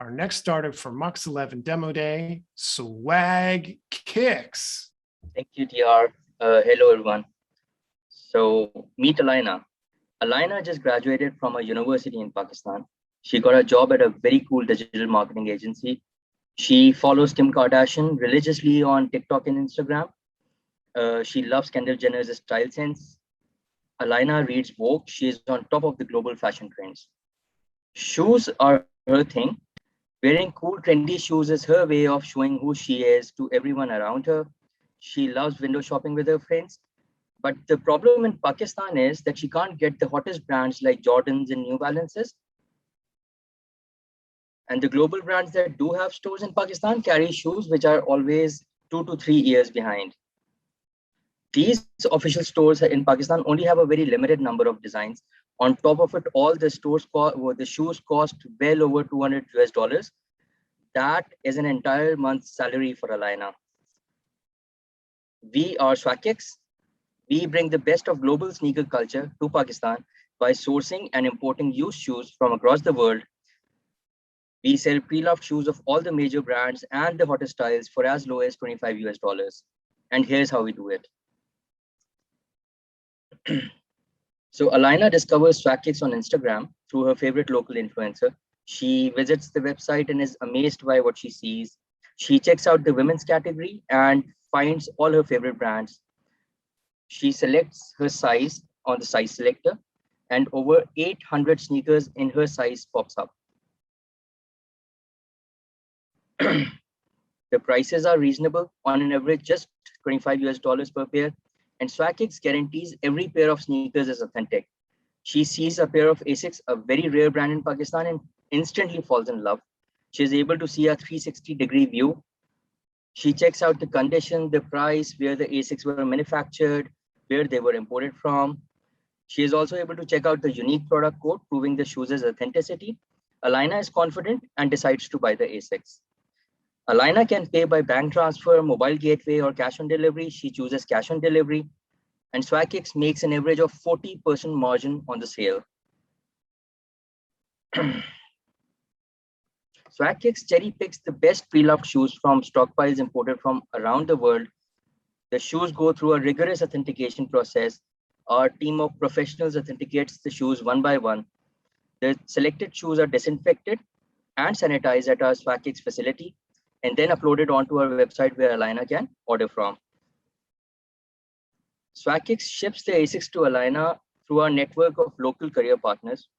our next startup for Mux 11 Demo Day, Swag Kicks. Thank you, TR. Hello, everyone. So, meet Alaina. Alaina just graduated from a university in Pakistan. She got a job at a very cool digital marketing agency. She follows Kim Kardashian religiously on TikTok and Instagram. She loves Kendall Jenner's style sense. Alaina reads Vogue. She is on top of the global fashion trends. Shoes are her thing. Wearing cool, trendy shoes is her way of showing who she is to everyone around her. She loves window shopping with her friends. But the problem in Pakistan is that she can't get the hottest brands like Jordans and New Balances. And the global brands that do have stores in Pakistan carry shoes which are always 2 to 3 years behind. These official stores in Pakistan only have a very limited number of designs. On top of it, all the the shoes cost well over 200 US dollars. That is an entire month's salary for Alaina. We are Swag Kicks. We bring the best of global sneaker culture to Pakistan by sourcing and importing used shoes from across the world. We sell pre-loved shoes of all the major brands and the hottest styles for as low as 25 US dollars. And here's how we do it. So Alaina discovers Swag Kicks on Instagram through her favorite local influencer. She visits the website and is amazed by what she sees. She checks out the women's category and finds all her favorite brands. She selects her size on the size selector, and over 800 sneakers in her size pops up. The prices are reasonable, on an average just 25 US dollars per pair, and Swag Kicks guarantees every pair of sneakers is authentic. She sees a pair of Asics, a very rare brand in Pakistan, and instantly falls in love. She is able to see a 360-degree view. She checks out the condition, the price, where the Asics were manufactured, where they were imported from. She is also able to check out the unique product code, proving the shoes' authenticity. Alaina is confident and decides to buy the Asics. Alaina can pay by bank transfer, mobile gateway, or cash on delivery. She chooses cash on delivery. And Swag Kicks makes an average of 40% margin on the sale. Swag Kicks cherry picks the best pre-loved shoes from stockpiles imported from around the world. The shoes go through a rigorous authentication process. Our team of professionals authenticates the shoes one by one. The selected shoes are disinfected and sanitized at our Swag Kicks facility, and then uploaded onto our website where Alaina can order from. Swag Kicks ships the Asics to Alaina through our network of local courier partners.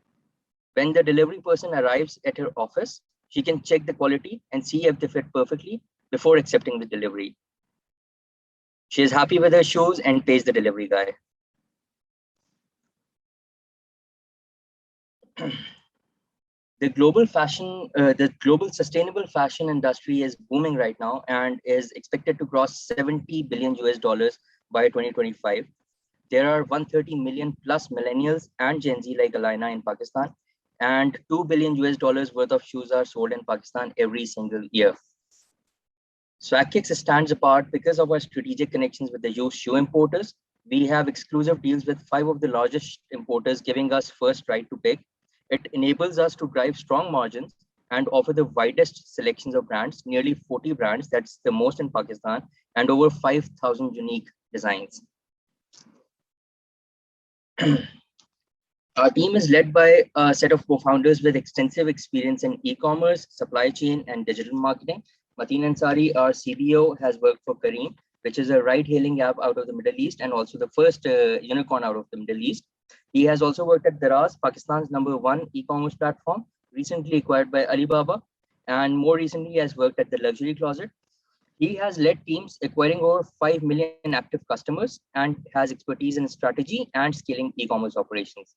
When the delivery person arrives at her office, she can check the quality and see if they fit perfectly before accepting the delivery. She is happy with her shoes and pays the delivery guy. The global sustainable fashion industry is booming right now and is expected to cross 70 billion US dollars by 2025. There are 130 million plus millennials and Gen Z like Alaina in Pakistan, and 2 billion US dollars worth of shoes are sold in Pakistan every single year. Swag Kicks stands apart because of our strategic connections with the used shoe importers. We have exclusive deals with 5 of the largest importers, giving us first right to pick. It enables us to drive strong margins and offer the widest selections of brands, nearly 40 brands, that's the most in Pakistan, and over 5,000 unique designs. Our team is led by a set of co-founders with extensive experience in e-commerce, supply chain, and digital marketing. Mateen Ansari, our CBO, has worked for Careem, which is a ride-hailing app out of the Middle East and also the first unicorn out of the Middle East. He has also worked at Daraz, Pakistan's #1 e-commerce platform, recently acquired by Alibaba, and more recently he has worked at the Luxury Closet. He has led teams acquiring over 5 million active customers and has expertise in strategy and scaling e-commerce operations.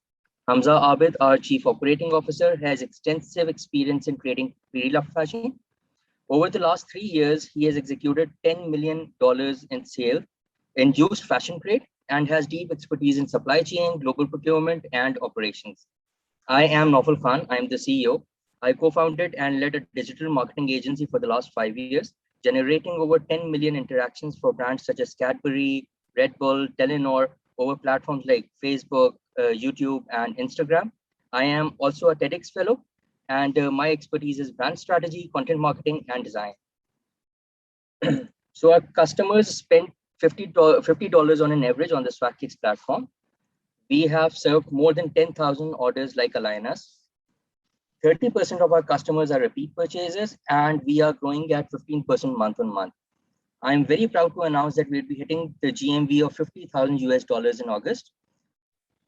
Hamza Abid, our Chief Operating Officer, has extensive experience in creating pre-loved fashion. Over the last 3 years, he has executed $10 million in sale in used fashion trade and has deep expertise in supply chain, global procurement, and operations. I am Naufal Khan. I am the CEO. I co-founded and led a digital marketing agency for the last 5 years, generating over 10 million interactions for brands such as Cadbury, Red Bull, Telenor, over platforms like Facebook, YouTube, and Instagram. I am also a TEDx fellow And my expertise is brand strategy, content marketing, and design. So our customers spend $50 on an average on the SwagKicks platform. We have served more than 10,000 orders like Alliance. 30% of our customers are repeat purchases, and we are growing at 15% month on month. I'm very proud to announce that we'll be hitting the GMV of $50,000 in August.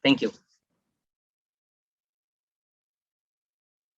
Thank you.